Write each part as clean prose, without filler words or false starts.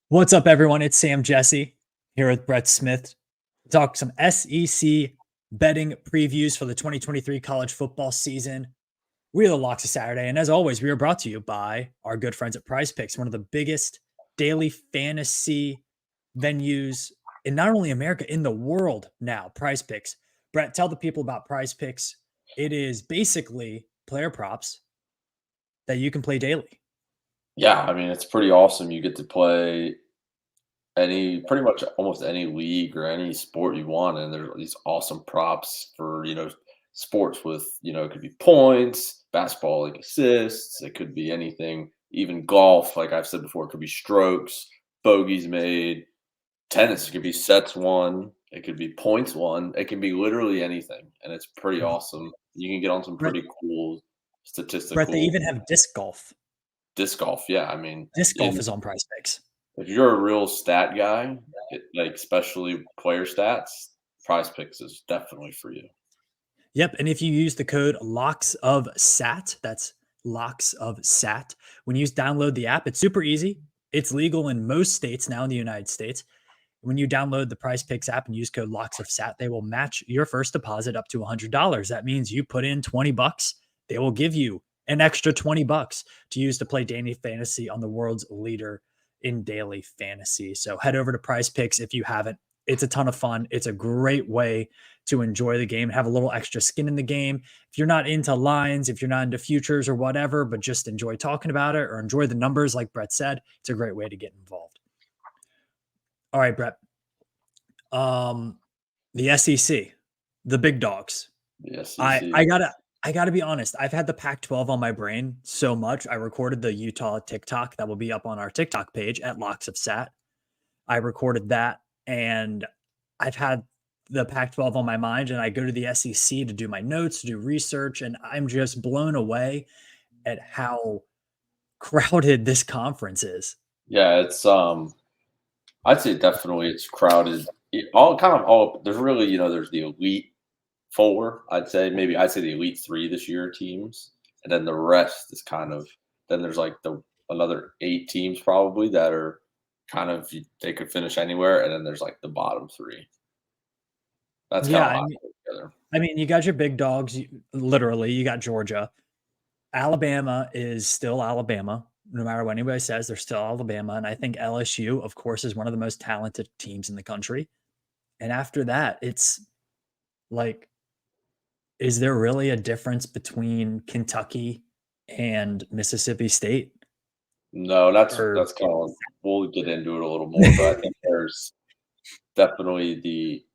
What's up, everyone? It's Sam Jesse here with Brett Smith. Talk some SEC betting previews for the 2023 college football season. We are the Locks of Saturday, and as always, we are brought to you by our good friends at Prize Picks, one of the biggest daily fantasy venues in not only America, in the world now. Prize Picks. Brett, tell the people about Prize Picks. It is basically player props that you can play daily. Yeah, I mean, it's pretty awesome. You get to play any pretty much almost any league or any sport you want, and there's these awesome props for, sports with, it could be points, basketball like assists, it could be anything, even golf, like I've said before, it could be strokes, bogeys made, tennis, it could be sets won, it could be points won, it can be literally anything, and it's pretty awesome. You can get on some Brett, pretty cool Brett, they statistical even have disc golf. disc golf. Yeah, I mean, Disc golf in is on Prize Picks. if you're a real stat guy, like especially player stats, Prize Picks is definitely for you. Yep, and if you use the code LOCKS of SAT, that's LOCKS of SAT. When you download the app, it's super easy. It's legal in most states now in the United States. When you download the Prize Picks app and use code LOCKS of SAT, they will match your first deposit up to $100. That means you put in 20 bucks, they will give you an extra 20 bucks to use to play daily fantasy on the world's leader in daily fantasy. So head over to Prize Picks if you haven't. It's a ton of fun. It's a great way to enjoy the game, have a little extra skin in the game. If you're not into lines, if you're not into futures or whatever, but just enjoy talking about it or enjoy the numbers, like Brett said, it's a great way to get involved. All right, Brett. The SEC, the big dogs. The I SEC. I gotta I gotta be honest. I've had the Pac-12 on my brain so much. I recorded the Utah TikTok that will be up on our TikTok page at Locks of Sat. I recorded that, and I've had the Pac-12 on my mind, and I go to the SEC to do my notes, to do research, and I'm just blown away at how crowded this conference is. Yeah, it's I'd say definitely it's crowded. All kind of all there's really, there's the elite four, I'd say the elite three this year teams. And then the rest is kind of then there's like the another eight teams probably that are kind of they could finish anywhere, and then there's like the bottom three. That's kind Yeah, of how I I mean, put it together. you got your big dogs. Literally, you got Georgia. Alabama is still Alabama. No matter what anybody says, they're still Alabama. And I think LSU, of course, is one of the most talented teams in the country. And after that, it's like, is there really a difference between Kentucky and Mississippi State? No, that's Or that's kind of we'll get into it a little more, but I think there's definitely the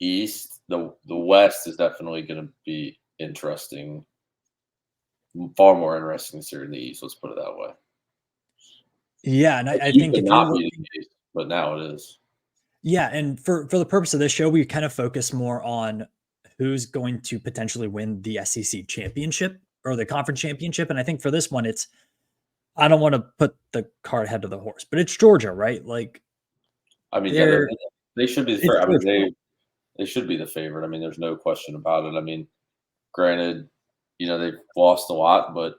East. The West is definitely going to be interesting, far more interesting this year in the East. Let's put it that way. yeah, and I It used think to if you're not be looking, the case, but now it is. yeah, and for the purpose of this show, we kind of focus more on who's going to potentially win the SEC championship or the conference championship. And I think for this one, it's I don't want to put the cart ahead of the horse, but it's Georgia, right? Like I mean, yeah, they're they should be it's fair. I mean, Georgia. they should be the favorite. I mean, there's no question about it. I mean, granted, they've lost a lot, but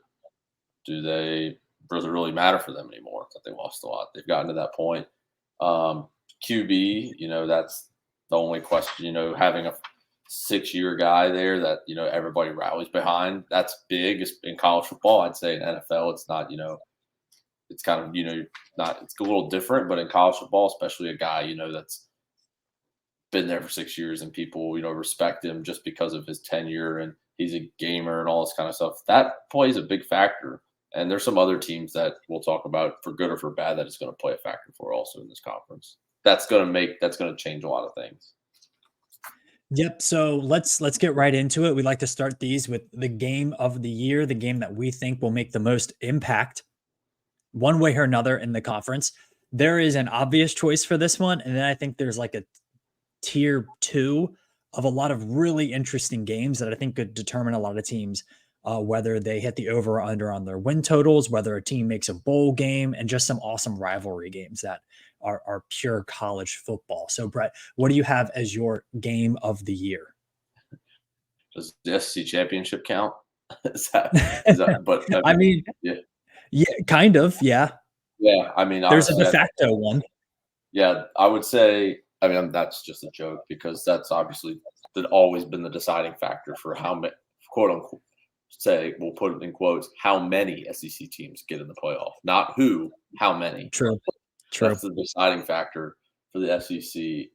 does it really matter for them anymore that they lost a lot? They've gotten to that point. Um, QB, that's the only question. Having a 6-year guy there that everybody rallies behind, that's big in college football. I'd say in NFL, it's not. It's kind of not. It's a little different, but in college football, especially a guy that's been there for 6 years and people respect him just because of his tenure and he's a gamer and all this kind of stuff. That plays a big factor. And there's some other teams that we'll talk about for good or for bad that is going to play a factor for also in this conference. That's going to change a lot of things. Yep. So let's get right into it. We like to start these with the game of the year, the game that we think will make the most impact one way or another in the conference. There is an obvious choice for this one, and then I think there's like a tier two of a lot of really interesting games that I think could determine a lot of teams whether they hit the over or under on their win totals, whether a team makes a bowl game, and just some awesome rivalry games that are pure college football. So, Brett, what do you have as your game of the year? Does the SEC championship count? is that, but I I mean, mean, yeah, yeah, kind of, yeah. Yeah, I mean, There's a honestly, de facto one. yeah, I would say, I mean, that's just a joke because that's obviously always been the deciding factor for how many, quote unquote, say, we'll put it in quotes, how many SEC teams get in the playoff, not who, how many. True. True. That's the deciding factor for the SEC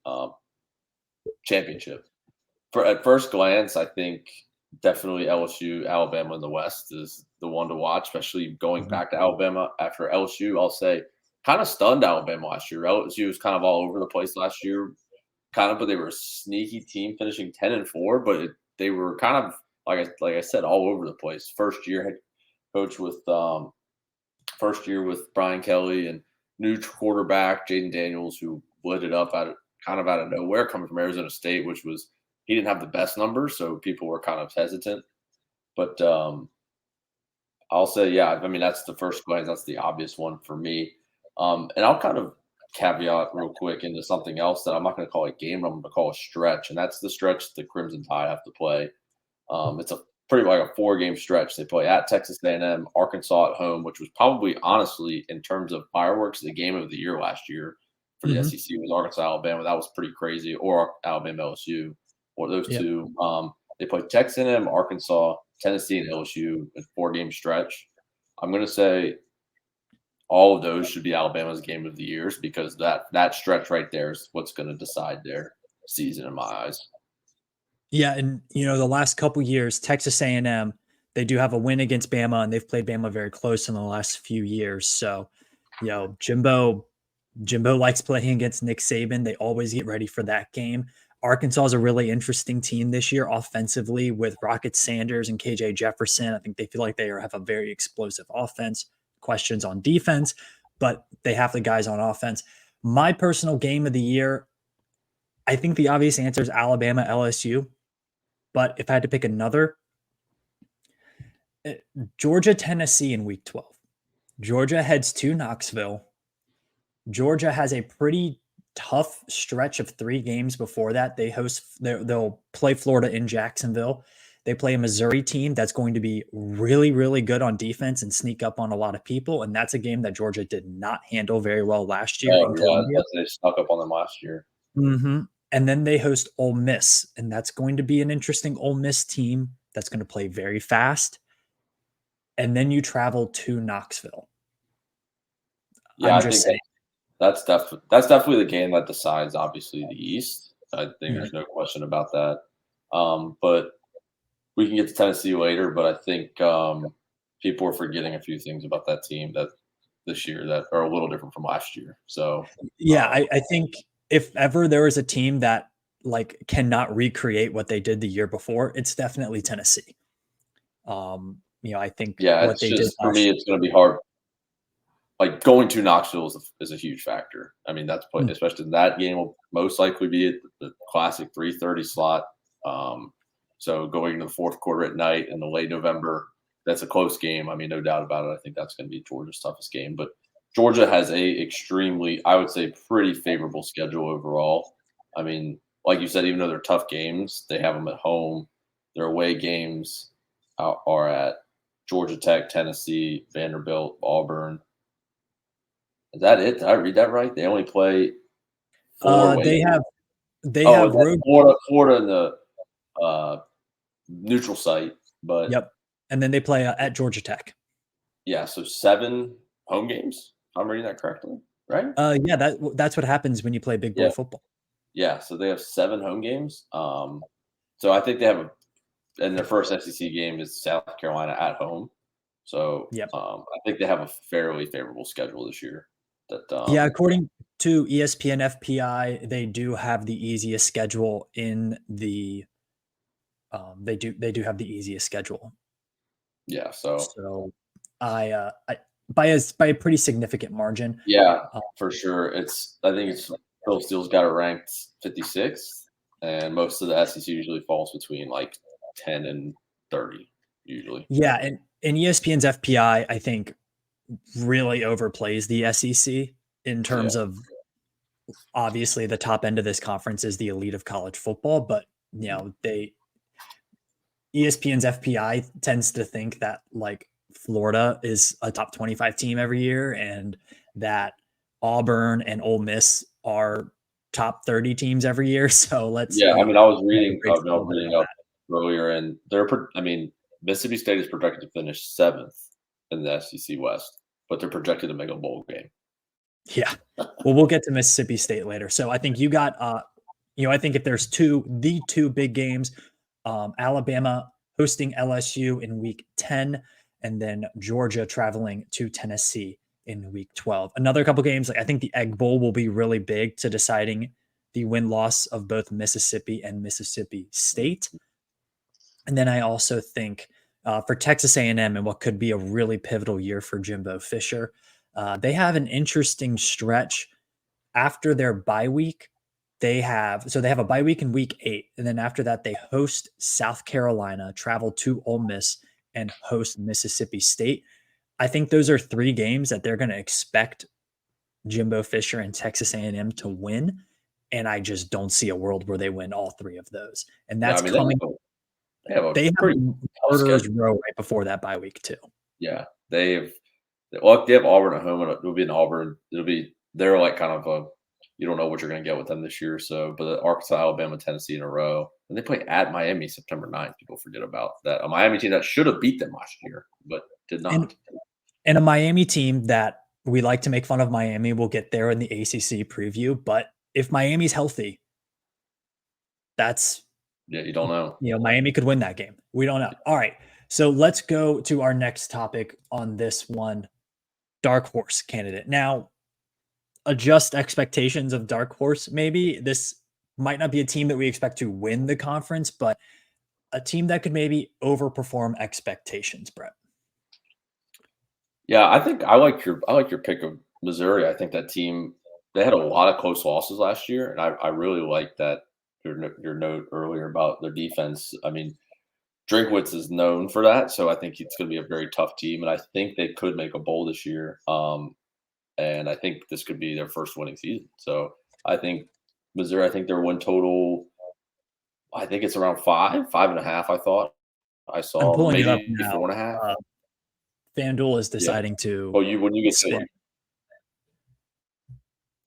championship. For at first glance, I think definitely LSU, Alabama in the West is the one to watch, especially going Mhm. back to Alabama after LSU. I'll say kind of stunned Alabama last year. LSU was kind of all over the place last year, kind of, but they were a sneaky team, finishing 10-4. But they were kind of like I said, all over the place. Head coach with first year with Brian Kelly and new quarterback Jaden Daniels, who lit it up kind of out of nowhere, coming from Arizona State, which was he didn't have the best numbers, so people were kind of hesitant. But I'll say, yeah, I mean that's the first glance, that's the obvious one for me. And I'll kind of caveat real quick into something else that I'm not going to call a game, I'm going to call a stretch, and that's the stretch the Crimson Tide have to play. It's a pretty like a 4-game stretch. They play at Texas A&M, Arkansas at home, which was probably honestly in terms of fireworks the game of the year last year for the Mhm. SEC was Arkansas Alabama. That was pretty crazy, or Alabama LSU, or those Yep. two. They play Texas A&M, Arkansas, Tennessee, and LSU in 4-game stretch. I'm going to say all of those should be Alabama's game of the years because that stretch right there is what's going to decide their season in my eyes. Yeah, and the last couple years, Texas A&M, they do have a win against Bama, and they've played Bama very close in the last few years. So, Jimbo likes playing against Nick Saban. They always get ready for that game. Arkansas is a really interesting team this year offensively with Rocket Sanders and KJ Jefferson. I think they feel like they have a very explosive offense. Questions on defense, but they have the guys on offense. My personal game of the year, I think the obvious answer is Alabama LSU. But if I had to pick another, Georgia, Tennessee in week 12. Georgia heads to Knoxville. Georgia has a pretty tough stretch of 3 games before that. They'll play Florida in Jacksonville. They play a Missouri team that's going to be really, really good on defense and sneak up on a lot of people. And that's a game that Georgia did not handle very well last year Oh in yeah, Columbia. they snuck up on them last year. Hmm. And then they host Ole Miss, and that's going to be an interesting Ole Miss team that's going to play very fast. And then you travel to Knoxville. Yeah, I'm I just think saying. that's definitely the game that decides obviously the East. I think Mhm. there's no question about that. But we can get to Tennessee later, but I think people are forgetting a few things about that team that this year that are a little different from last year. So Yeah, um, I think if ever there was a team that cannot recreate what they did the year before, it's definitely Tennessee. I think yeah, what it's they did just for last me, it's going to be hard. Like going to Knoxville is a huge factor. I mean, year. especially that game will most likely be at the classic 3:30 slot. Um, so going into the fourth quarter at night in the late November, that's a close game. I mean, no doubt about it. I think that's going to be Georgia's toughest game. But Georgia has a extremely, I would say, pretty favorable schedule overall. I mean, like you said, even though they're tough games, they have them at home. Their away games are at Georgia Tech, Tennessee, Vanderbilt, Auburn. Is that it? Did I read that right? They only play 4 away They have games. they Oh, and have that's road. Florida in the, neutral site, but Yep, and then they play at Georgia Tech. yeah, so 7 home games, if I'm reading that correctly, right? Yeah, that's what happens when you play big boy Yeah, football. yeah, so they have 7 home games, so I think they have and their first SEC game is South Carolina at home, so, Yep. I think they have a fairly favorable schedule this year that, Yeah, according to ESPN FPI, they do have the easiest schedule in the they do have the easiest schedule. yeah, so So I by a pretty significant margin. yeah, Uh, for sure. I think it's Phil Steele's got it ranked 56th, and most of the SEC usually falls between like 10 and 30 usually. yeah, and ESPN's FPI, I think, really overplays the SEC in Yeah. terms of obviously the top end of this conference is the elite of college football, but they ESPN's FPI tends to think that Florida is a top 25 team every year and that Auburn and Ole Miss are top 30 teams every year. So let's, Yeah, I mean, I was reading, break a I little was bit reading about up earlier, and I mean, Mississippi State is projected to finish 7th in the SEC West, but they're projected to make a bowl game. that. Yeah. Well, we'll get to Mississippi State later. So I think you got, I think if there's the two big games, Alabama hosting LSU in week 10, and then Georgia traveling to Tennessee in week 12. Another couple games, like I think the Egg Bowl will be really big to deciding the win-loss of both Mississippi and Mississippi State. And then I also think for Texas A&M and what could be a really pivotal year for Jimbo Fisher, they have an interesting stretch after their bye week. They have a bye week in week 8, and then after that they host South Carolina, travel to Ole Miss, and host Mississippi State. I think those are 3 games that they're going to expect Jimbo Fisher and Texas A&M to win, and I just don't see a world where they win all 3 of those. And Yeah, I that's mean, coming. they have a They have pretty a tough murderer's schedule. row right before that bye week too. Yeah, they have Auburn at home, and it'll be in Auburn. They're like kind of a you don't know what you're going to get with them this year. So, but Arkansas, Alabama, Tennessee in a row, and they play at Miami September 9th. People forget about that. A Miami team that should have beat them last year, but did And not. and a Miami team that we like to make fun of Miami, we'll get there in the ACC preview, but if Miami's healthy, that's Yeah, you don't know. Miami could win that game. We don't know. All right. So let's go to our next topic on this one. Dark horse candidate. Now, adjust expectations of dark horse. Maybe this might not be a team that we expect to win the conference, but a team that could maybe overperform expectations, Brett. Yeah, I like your pick of Missouri. I think that team they had a lot of close losses last year, and I really like that your note earlier about their defense. I mean, Drinkwitz is known for that, so I think it's going to be a very tough team, and I think they could make a bowl this year. And I think this could be their first winning season. So I think Missouri. I think their win total. I think it's around 5.5. I thought I I'm saw pulling it up maybe now. 4.5. FanDuel is Yeah. deciding to Oh, when you get to spin. it,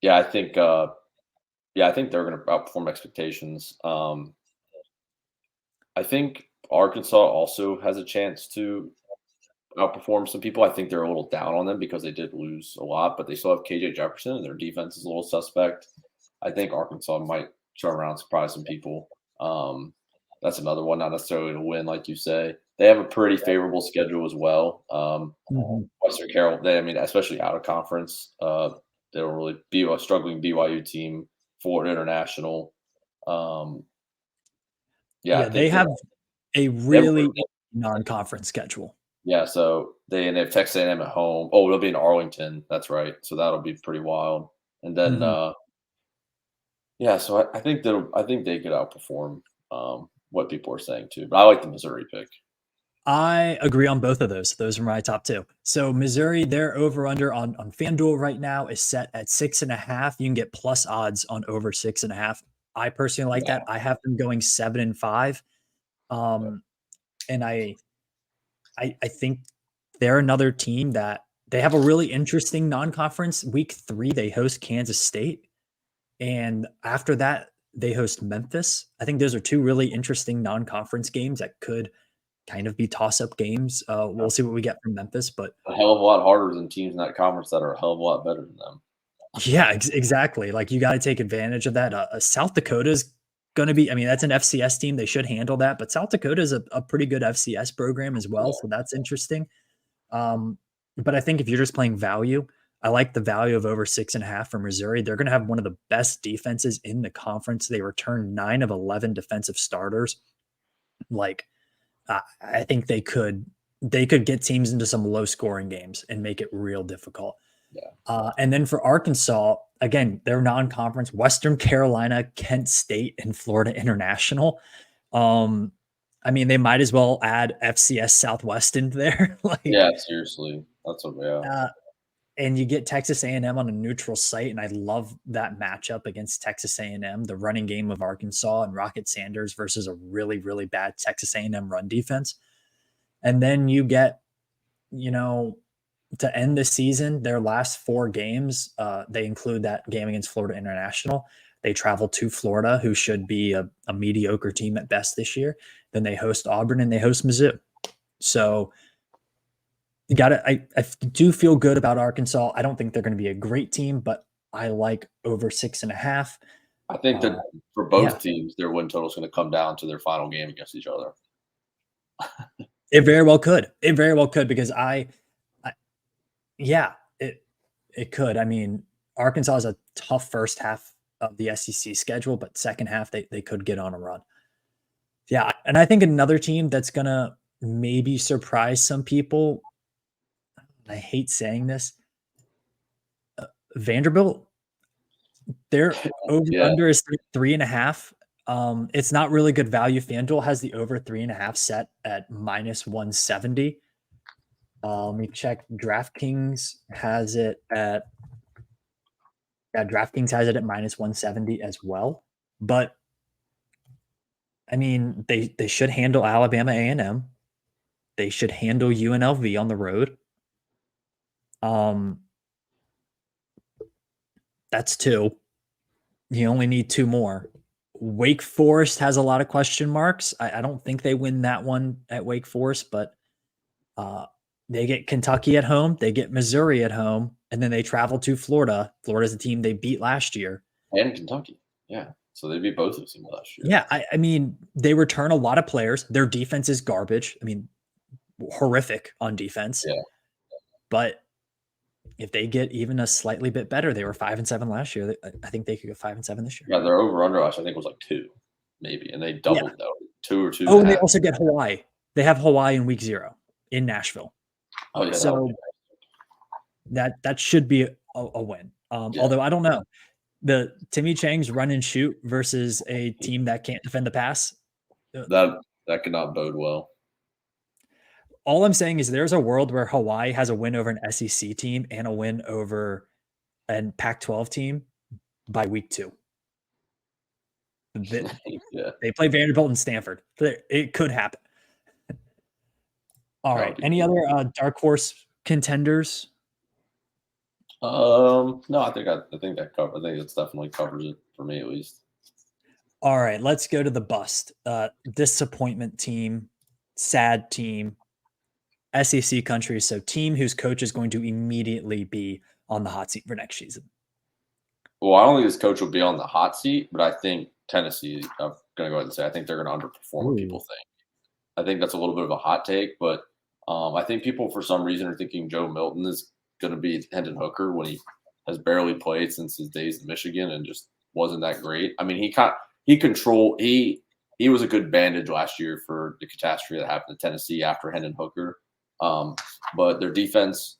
yeah, I think. Yeah, I think they're going to outperform expectations. I think Arkansas also has a chance to outperform some people. I think they're a little down on them because they did lose a lot, but they still have KJ Jefferson and their defense is a little suspect. I think Arkansas might turn around and surprise some people. That's another one, not necessarily to win, like you say. They have a pretty favorable schedule as well. Mhm. Western Carroll, especially out of conference, they don't really be a struggling BYU team, Florida International. Um, yeah, I Yeah, they think have a they have really non-conference schedule. yeah, so they have Texas A&M at home. Oh, it'll be in Arlington. That's right. So that'll be pretty wild. And then, Mhm. yeah, so I think they could outperform what people are saying too. But I like the Missouri pick. I agree on both of those. Those are my top 2. So Missouri, their over under on FanDuel right now is set at 6.5. You can get plus odds on over 6.5. I personally like that. Wow. I have them going 7-5. Um, and I think they're another team that they have a really interesting non-conference. Week 3, they host Kansas State. And after that, they host Memphis. I think those are 2 really interesting non-conference games that could kind of be toss-up games. We'll see what we get from Memphis, but A hell of a lot harder than teams in that conference that are a hell of a lot better than them. yeah, exactly. Like you got to take advantage of that. South Dakota's going to be, I mean, that's an FCS team. They should handle that, but South Dakota is a pretty good FCS program as well. Yeah. So that's interesting. But I think if you're just playing value, I like the value of over 6.5 for Missouri. They're going to have one of the best defenses in the conference. They return 9 of 11 defensive starters. Like, I think they could get teams into some low scoring games and make it real difficult. Yeah. And then for Arkansas, again, they're non-conference. Western Carolina, Kent State, and Florida International. Um, I mean, they might as well add FCS Southwest into there. Yeah, seriously. That's what yeah. Uh, and you get Texas A&M on a neutral site, and I love that matchup against Texas A&M, the running game of Arkansas and Rocket Sanders versus a really, really bad Texas A&M run defense. And then you get you know, to end the season, their last 4 games, they include that game against Florida International. They travel to Florida, who should be a mediocre team at best this year. Then they host Auburn and they host Mizzou. So you got to. I do feel good about Arkansas. I don't think they're going to be a great team, but I like over 6.5. I think that for Yeah, both teams, their win total is going to come down to their final game against each other. it very well could. It very well could because I yeah, it could. I mean, Arkansas is a tough first half of the SEC schedule, but second half they could get on a run. Yeah, and I think another team that's gonna maybe surprise some people. I hate saying this. Vanderbilt, their over Yeah, under is 3.5. It's not really good value. FanDuel has the over 3.5 set at -170. Let me check. DraftKings has it at -170 as well. But I mean, they should handle Alabama A&M. They should handle UNLV on the road. Um, that's 2. You only need 2 more. Wake Forest has a lot of question marks. I don't think they win that one at Wake Forest, but they get Kentucky at home, they get Missouri at home, and then they travel to Florida. Florida's a team they beat last year. and Kentucky. Yeah, so they beat both of them last year. Yeah, I mean, they return a lot of players. Their defense is garbage. I mean, horrific on defense. Yeah, But if they get even a slightly bit better, they were 5-7 last year. I think they could go 5-7 this year. yeah. Their over under I think was like 2, maybe, and they Yeah. doubled that 2 or two Oh, and a and they half. also get Hawaii. They have Hawaii in week 0 in Nashville. Oh yeah, that would So be that should be a win. yeah. Although I don't know. The Timmy Chang's run and shoot versus a team that can't defend the pass. That could not bode well. All I'm saying is there's a world where Hawaii has a win over an SEC team and a win over an Pac-12 team by week 2. They, Yeah, they play Vanderbilt and Stanford. It could happen. All that right. would be Any cool. other dark horse contenders? No, I think that cover. I think it's definitely covers it for me at least. All right. Let's go to the bust. Disappointment team, sad team, SEC country. So team whose coach is going to immediately be on the hot seat for next season. Well, I don't think this coach will be on the hot seat, but I think Tennessee. I'm going to go ahead and say I think they're going to underperform what people Ooh. think. I think that's a little bit of a hot take, but I think people for some reason are thinking Joe Milton is going to be Hendon Hooker when he has barely played since his days in Michigan and just wasn't that great. I mean, he was a good bandage last year for the catastrophe that happened to Tennessee after Hendon Hooker. But their defense,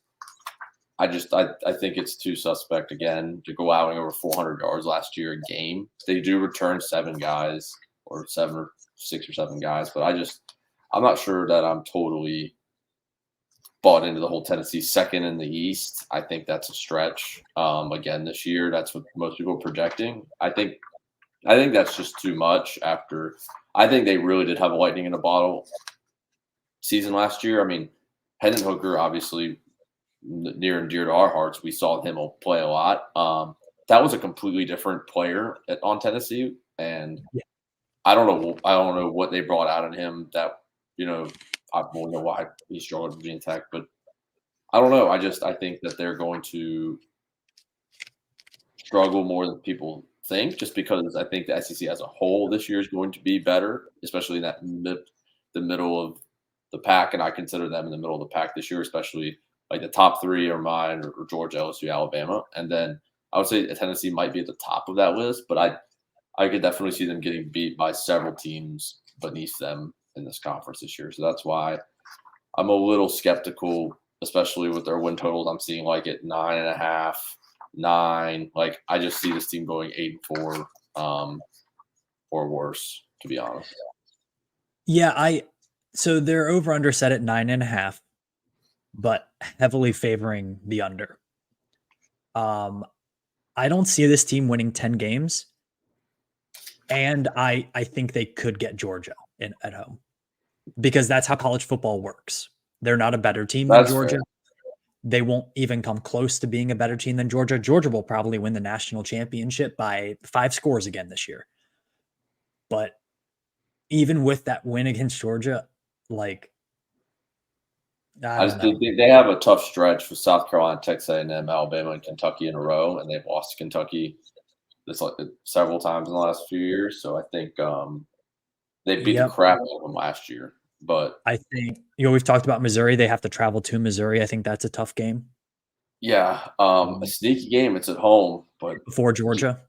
I think it's too suspect again to go out and over 400 yards last year a game. They do return 7 guys or 7 or 6 or 7 guys, but I'm not sure that I'm totally bought into the whole Tennessee second in the East. I think that's a stretch. Again, this year, that's what most people are projecting. I think that's just too much. I think they really did have a lightning in a bottle season last year. I mean, Hendon Hooker, obviously near and dear to our hearts. We saw him play a lot. That was a completely different player on Tennessee, and Yeah. I don't know what they brought out in him that I don't know why he struggled with Virginia Tech, but I don't know. I think that they're going to struggle more than people think, just because I think the SEC as a whole this year is going to be better, especially in the middle of the pack, and I consider them in the middle of the pack this year, especially like the top 3 are mine or Georgia, LSU, Alabama, and then I would say Tennessee might be at the top of that list, but I could definitely see them getting beat by several teams beneath them in this conference this year. So that's why I'm a little skeptical, especially with their win totals. I'm seeing like at 9.5, 9. Like I just see this team going 8-4, or worse, to be honest. Yeah, so they're over under set at 9.5, but heavily favoring the under. I don't see this team winning 10 games. And I think they could get Georgia at home because that's how college football works. They're not a better team than That's fair. Georgia. They won't even come close to being a better team than Georgia. Georgia will probably win the national championship by 5 scores again this year. But even with that win against Georgia, like, I I don't just know. think they have a tough stretch with South Carolina, Texas A&M, Alabama, and Kentucky in a row, and they've lost to Kentucky this like several times in the last few years. So I think they beat the Yep. crap out of them last year. But I think, we've talked about Missouri. They have to travel to Missouri. I think that's a tough game. yeah, a Um, sneaky game. It's at home, but before Georgia.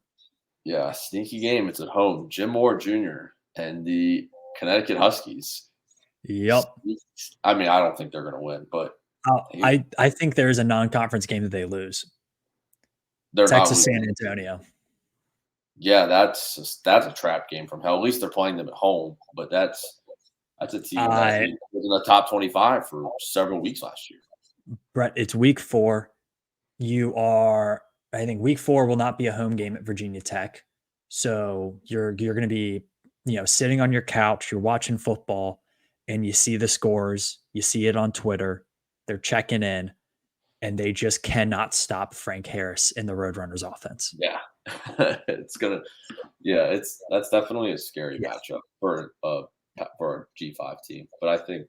yeah, sneaky game. It's at home. Jim Moore Jr. and the Connecticut Huskies. Yep. I mean, I don't think they're going to win, but I think there's a non-conference game that they lose. they're not Texas, losing. San Antonio. Yeah, that's a trap game from hell. At least they're playing them at home, but that's a team that I was in the top 25 for several weeks last year. Brett, it's week 4. I think week 4 will not be a home game at Virginia Tech. So you're going to be, sitting on your couch, you're watching football and you see the scores, you see it on Twitter. They're checking in and they just cannot stop Frank Harris in the Roadrunners offense. Yeah, it's gonna. Yeah, that's definitely a scary Yeah. matchup for a G5 team. But I think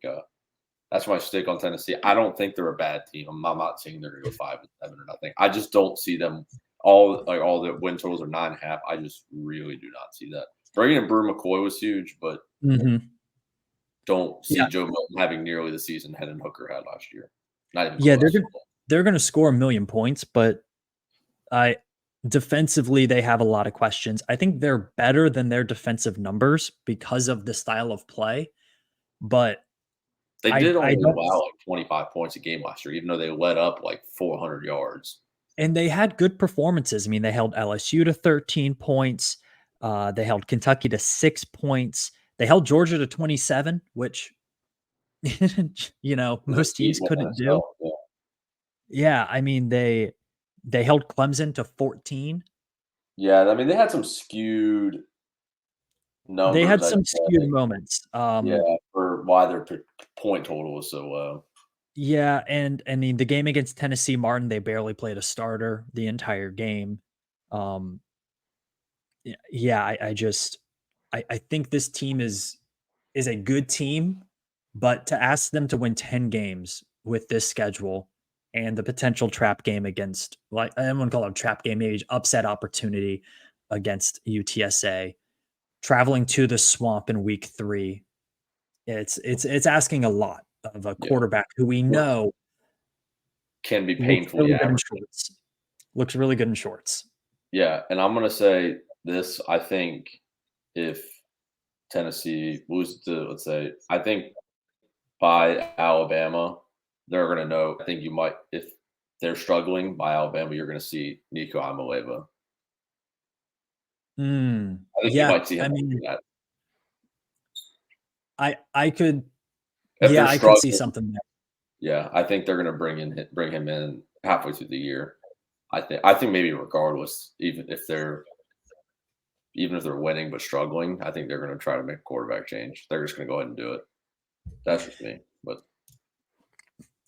that's my stake on Tennessee. I don't think they're a bad team. I'm not saying they're gonna go 5-7 or nothing. I just don't see them all the win totals are 9.5. I just really do not see that. Bringing in Brew McCoy was huge, but Mhm. don't Yeah. see Joe Milton having nearly the season Hendon Hooker had last year. Not even Yeah, close. they're gonna score a million points, but I defensively, they have a lot of questions. I think they're better than their defensive numbers because of the style of play, but They I did I only don't allow like 25 points a game last year, even though they let up like 400 yards. and they had good performances. I mean, they held LSU to 13 points. They held Kentucky to 6 points. They held Georgia to 27, which In the most teams season couldn't do. NFL. Yeah. Yeah, I mean, they held Clemson to 14. Yeah, I mean, they had some skewed They numbers, had I'd some skewed say. moments. Yeah, for why their point total was so low. Yeah, and I mean the game against Tennessee Martin, they barely played a starter the entire game. Um, yeah, I think this team is a good team, but to ask them to win 10 games with this schedule and the potential trap game against, like, I don't want to call it a trap game, maybe upset opportunity against UTSA, traveling to the swamp in week 3, it's asking a lot of a Yeah. quarterback who we Look, know can be looks painfully really good in average. shorts. Looks really good in shorts. Yeah, and I'm gonna say this, I think if Tennessee loses to, let's say, I think by Alabama, they're gonna know. I think you might if they're struggling by Alabama, you're gonna see Nico Amaleva. I think you Yeah, might see him I do mean, that. I could If they're yeah, I could see struggling, something there. yeah, I think they're gonna bring him in halfway through the year. I think maybe regardless, even if they're winning but struggling, I think they're gonna try to make a quarterback change. They're just gonna go ahead and do it. That's just me. But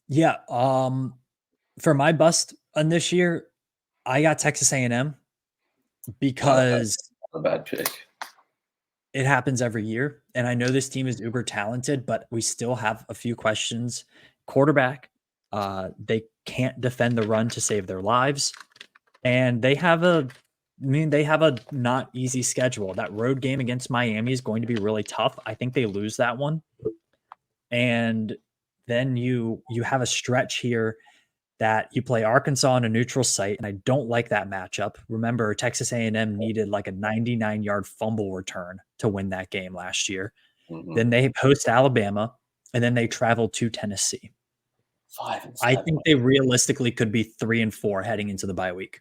Yeah, for my bust on this year, I got Texas A&M not a bad because not a bad pick. it happens every year, and I know this team is uber talented, but we still have a few questions. Quarterback, they can't defend the run to save their lives, and they have a not easy schedule. That road game against Miami is going to be really tough. I think they lose that one. And then you have a stretch here that you play Arkansas on a neutral site, and I don't like that matchup. Remember, Texas A&M needed like a 99-yard fumble return to win that game last year. Mhm. Then they host Alabama, and then they travel to Tennessee. Five and I seven. think they realistically could be 3-4 heading into the bye week.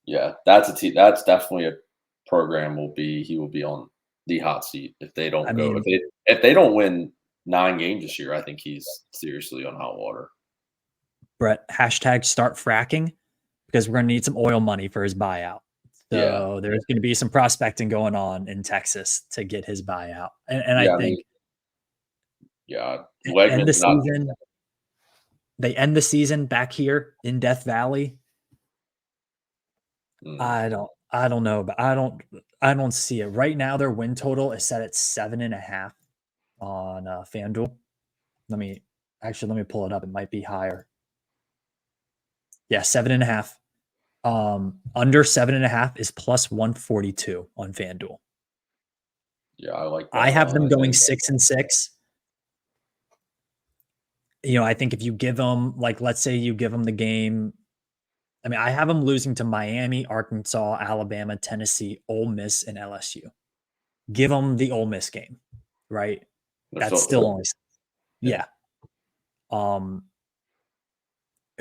Yeah, that's a team. That's definitely a program. He will be on the hot seat if they I don't go mean, if they don't win 9 games this year. I think he's seriously on hot water. Brett, hashtag start fracking because we're going to need some oil money for his buyout. Yeah, So there's going to be some prospecting going on in Texas to get his buyout. And I yeah. I mean, think yeah. end the Wegman's not. season. They end the season back here in Death Valley. Mm, I don't know, but I don't see it right now. Their win total is set at 7.5 on FanDuel. Let me pull it up. It might be higher. Yeah, 7.5. Under 7.5 is plus 142 on FanDuel. yeah, I like I that. have them I going think 6-6. I think if you give them, like, let's say you give them the game. I mean, I have them losing to Miami, Arkansas, Alabama, Tennessee, Ole Miss, and LSU. Give them the Ole Miss game, right? they're That's still still good. only, Yeah, yeah.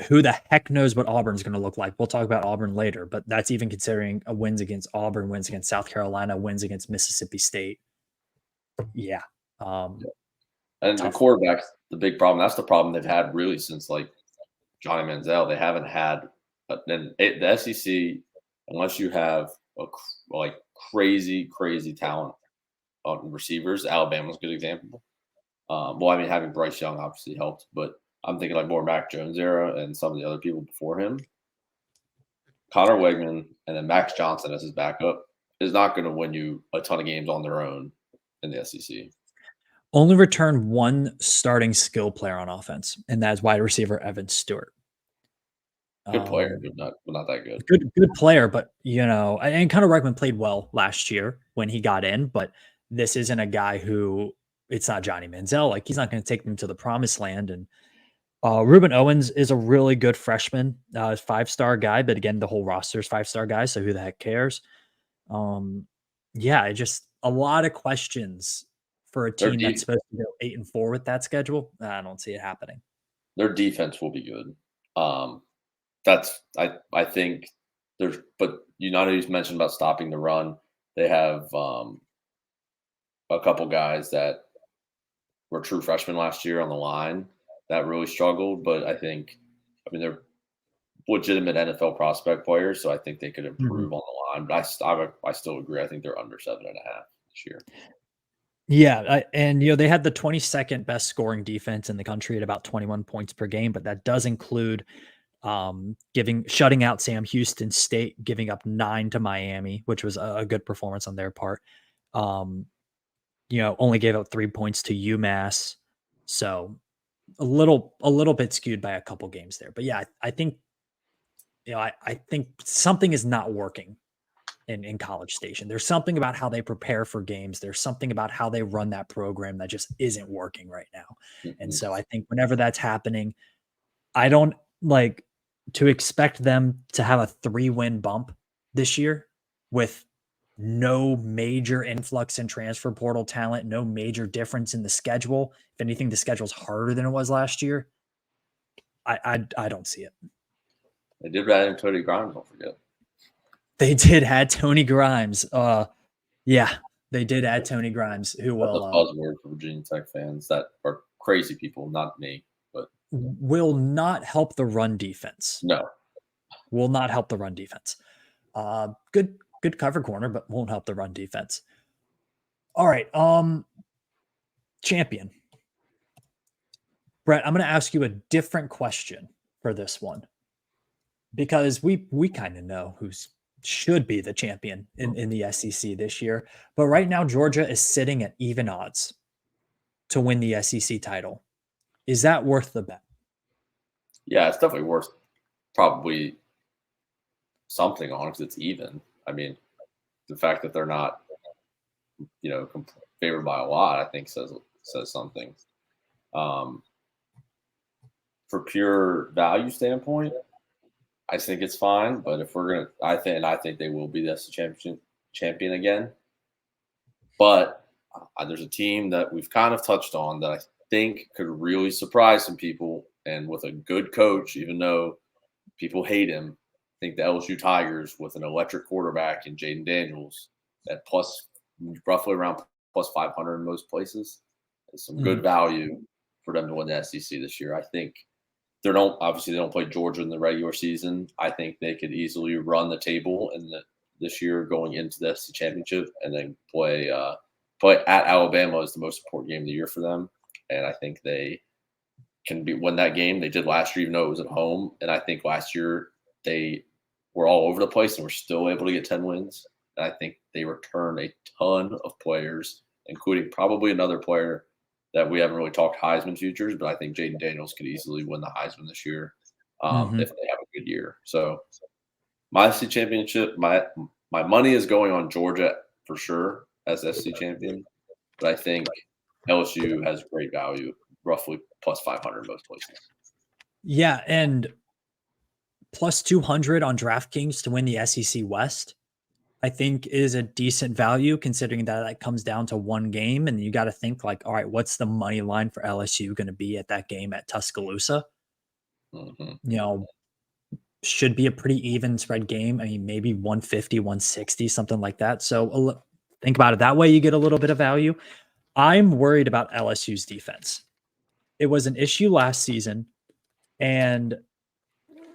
Who the heck knows what Auburn's going to look like? We'll talk about Auburn later, but that's even considering a wins against Auburn, wins against South Carolina, wins against Mississippi State. Yeah. yeah. And the Tough. quarterback's the big problem. That's the problem they've had really since like Johnny Manziel. They haven't had the SEC unless you have like crazy talent on receivers. Alabama's a good example. Well, I mean, having Bryce Young obviously helped, but I'm thinking like more Mac Jones era and some of the other people before him. Connor Wegman and then Max Johnson as his backup is not going to win you a ton of games on their own in the SEC. Only returned one starting skill player on offense, and that is wide receiver Evan Stewart. Good player, Um, but not that good. good player, but and Conor Reckman played well last year when he got in, but this isn't a guy who it's not Johnny Manziel. Like he's not going to take them to the promised land. And Ruben Owens is a really good freshman, 5-star guy, but again, the whole roster is 5-star guys, so who the heck cares? Um, yeah, just a lot of questions for a Their team that's de- supposed to go 8-4 with that schedule. I don't see it happening. their defense will be good. Um, I think but you not just mentioned about stopping the run. They have a couple guys that were true freshmen last year on the line that really struggled, but I mean they're legitimate NFL prospect players, so I think they could Mhm. improve on the line. But I still agree. I think they're under 7.5 this year. Yeah, and they had the 22nd best scoring defense in the country at about 21 points per game, but that does include shutting out Sam Houston State, giving up 9 to Miami, which was a good performance on their part. Um, only gave up 3 points to UMass, so a little bit skewed by a couple games there. But yeah, I think I think something is not working in College Station. There's something about how they prepare for games. There's something about how they run that program that just isn't working right now. And Mhm. so I think whenever that's happening, I don't like to expect them to have a 3-win bump this year with no major influx in transfer portal talent, no major difference in the schedule. If anything, the schedule's harder than it was last year. I don't see it. They did add in Cody Grimes. Don't forget. They did add Tony Grimes. Yeah, they did add Tony Grimes, who That's a will buzzword for Virginia Tech fans that are crazy people, not me. But will not help the run defense. no, Will not help the run defense. Good cover corner, but won't help the run defense. All right, champion. Brett, I'm going to ask you a different question for this one because we kind of know who's should be the champion in the SEC this year. But right now, Georgia is sitting at even odds to win the SEC title. Is that worth the bet? yeah, it's definitely worth probably something on because it's even. I mean, the fact that they're not, favored by a lot, I think says something. Um, for pure value standpoint, I think it's fine. But if we're gonna, I think they will be the SEC champion again. But there's a team that we've kind of touched on that I think could really surprise some people, and with a good coach, even though people hate him, I think the LSU Tigers with an electric quarterback in Jaden Daniels at roughly around plus 500 in most places is some good Mhm. value for them to win the SEC this year. I think they don't play Georgia in the regular season. I think they could easily run the table this year going into the SEC championship and then play at Alabama is the most important game of the year for them. and I think they can win that game. They did last year, even though it was at home. And I think last year they were all over the place and were still able to get 10 wins. And I think they returned a ton of players, including probably another player that we haven't really talked Heisman futures, but I think Jaden Daniels could easily win the Heisman this year Mhm. if they have a good year. So my SC championship, my money is going on Georgia for sure as SC champion, but I think LSU has great value, roughly plus 500 most places. Yeah, and plus 200 on DraftKings to win the SEC West, I think is a decent value considering that it comes down to one game. And you got to think like, all right, what's the money line for LSU going to be at that game at Tuscaloosa? Mhm. You know, should be a pretty even spread game. I mean, maybe 150, 160, something like that. So think about it that way. You get a little bit of value. I'm worried about LSU's defense. It was an issue last season, and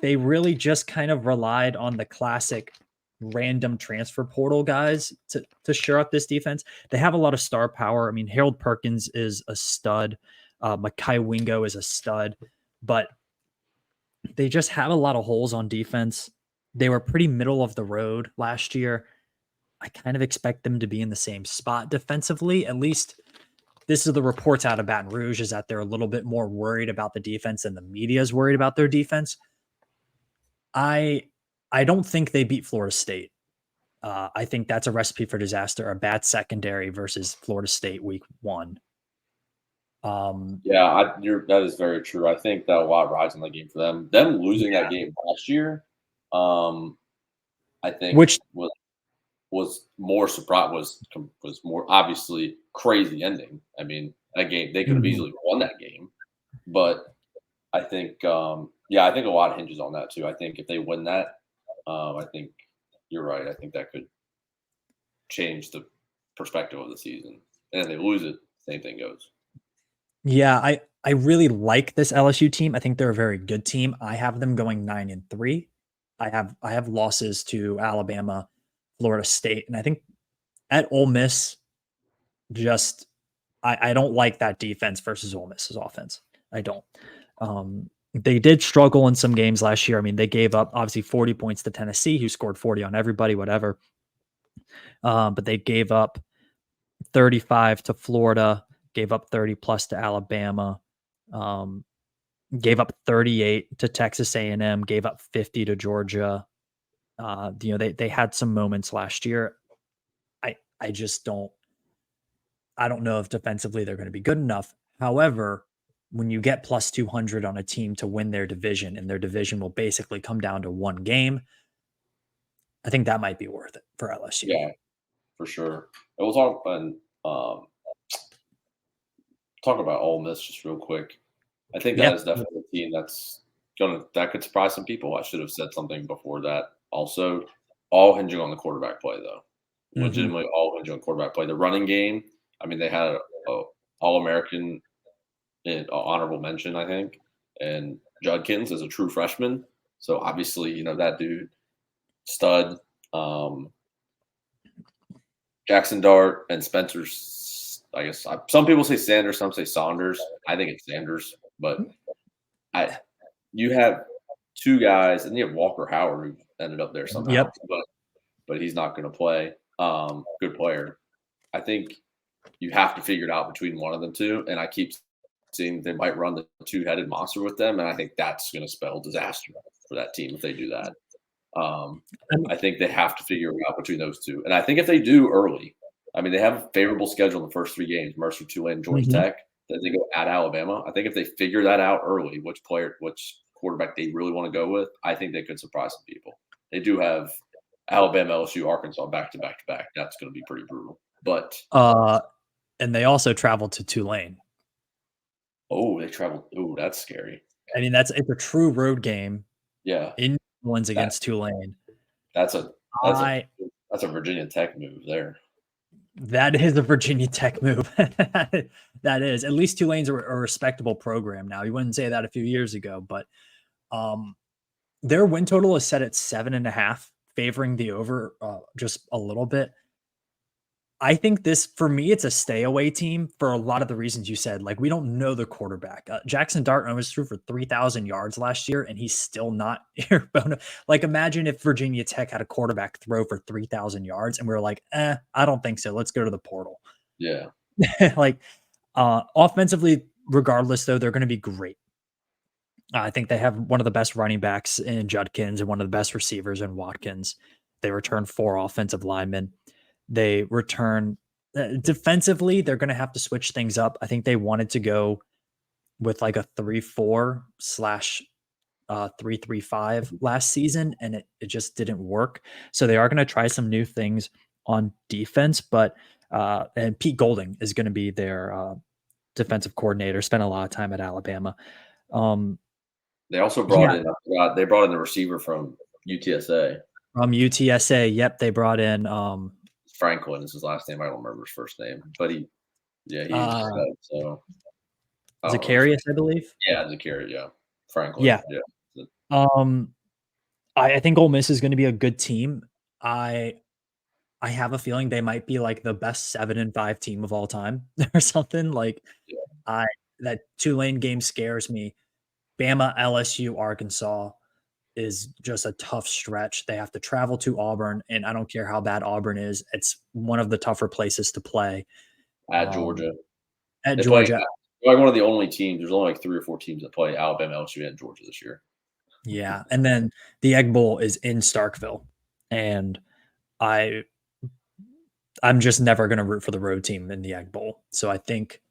they really just kind of relied on the classic random transfer portal guys to shore up this defense. They have a lot of star power. I mean, Harold Perkins is a stud. Makai Wingo is a stud, but they just have a lot of holes on defense. They were pretty middle of the road last year. I kind of expect them to be in the same spot defensively. At least this is the reports out of Baton Rouge is that they're a little bit more worried about the defense than the media is worried about their defense. I I don't think they beat Florida State. I think that's a recipe for disaster. A bad secondary versus Florida State week one. Um, Yeah, that is very true. I think that a lot rides on that game for them. Them losing that yeah, game last year, um, I think which was more surprise was more obviously crazy ending. I mean, that game they could have Mhm. easily won that game, but I think yeah, I think a lot hinges on that too. I think if they win that, I think you're right. I think that could change the perspective of the season. And if they lose it, same thing goes. Yeah, I really like this LSU team. I think they're a very good team. I have them going 9-3. I have losses to Alabama, Florida State, and I think at Ole Miss, just I don't like that defense versus Ole Miss's offense. I don't. They did struggle in some games last year. I mean, they gave up obviously 40 points to Tennessee, who scored 40 on everybody, whatever. But they gave up 35 to Florida, gave up 30 plus to Alabama, um, gave up 38 to Texas A&M, gave up 50 to Georgia. They had some moments last year. I just don't. I don't know if defensively they're going to be good enough. However, when you get plus 200 on a team to win their division and their division will basically come down to one game, I think that might be worth it for LSU. Yeah, for sure. It was all fun. Talk about Ole Miss just real quick. I think that Yeah. is definitely a team that could surprise some people. I should have said something before that. Also, all hinging on the quarterback play though. Hmm. Legitimately all hinging on quarterback play. The running game. I mean, they had a All American in honorable mention, I think, and Judkins is a true freshman. So obviously, that dude stud. Um, Jackson Dart and Spencer's. I guess some people say Sanders, some say Saunders. I think it's Sanders, but I you have two guys, and you have Walker Howard who ended up there somehow, Yep. but he's not going to play. Good player. I think you have to figure it out between one of them two, and I keep seeing they might run the two-headed monster with them, and I think that's going to spell disaster for that team if they do that. I mean, I think they have to figure it out between those two. And I think if they do early, I mean, they have a favorable schedule in the first three games, Mercer, Tulane, Georgia mhm. Tech. Then they go at Alabama. I think if they figure that out early, which quarterback they really want to go with, I think they could surprise some people. They do have Alabama, LSU, Arkansas back to back to back. That's going to be pretty brutal. But Uh, and they also traveled to Tulane. they traveled. Oh, that's scary. I mean, it's a true road game Yeah, in New Orleans that against Tulane. that's a that's a I that's a Virginia Tech move there. That is a Virginia Tech move. That is. At least Tulane's a respectable program now. You wouldn't say that a few years ago, but um, their win total is set at 7.5, favoring the over just a little bit. I think this, for me, it's a stay away team for a lot of the reasons you said. Like, we don't know the quarterback. Jackson Dart almost threw for 3,000 yards last year, and he's still not airborne. Like, imagine if Virginia Tech had a quarterback throw for 3,000 yards, and we were like, I don't think so. Let's go to the portal. Yeah. Like, offensively, regardless, though, they're going to be great. I think they have one of the best running backs in Judkins and one of the best receivers in Watkins. They return 4 offensive linemen. They return defensively, they're going to have to switch things up. I think they wanted to go with like a 3-4 slash 3-3-5 last season, and it just didn't work. So they are going to try some new things on defense, but and Pete Golding is going to be their defensive coordinator. Spent a lot of time at Alabama. They also brought Yeah, in, I forgot, they brought in the receiver from UTSA. from UTSA. Yep, they brought in Franklin is his last name. I don't remember his first name, but he's a uh, stud. So I don't remember his Zacharias, name. I believe. Yeah, Zakir, yeah. Franklin, Yeah. yeah. Um, I think Ole Miss is going to be a good team. I I have a feeling they might be like the best 7-5 team of all time or something. Like Yeah. I that Tulane game scares me. Bama, LSU, Arkansas is just a tough stretch. They have to travel to Auburn, and I don't care how bad Auburn is. It's one of the tougher places to play. At Um, Georgia. at They play Georgia, like one of the only teams. There's only like 3 or 4 teams that play Alabama, LSU, and Georgia this year. yeah, and then the Egg Bowl is in Starkville, and I I'm just never going to root for the road team in the Egg Bowl. So I think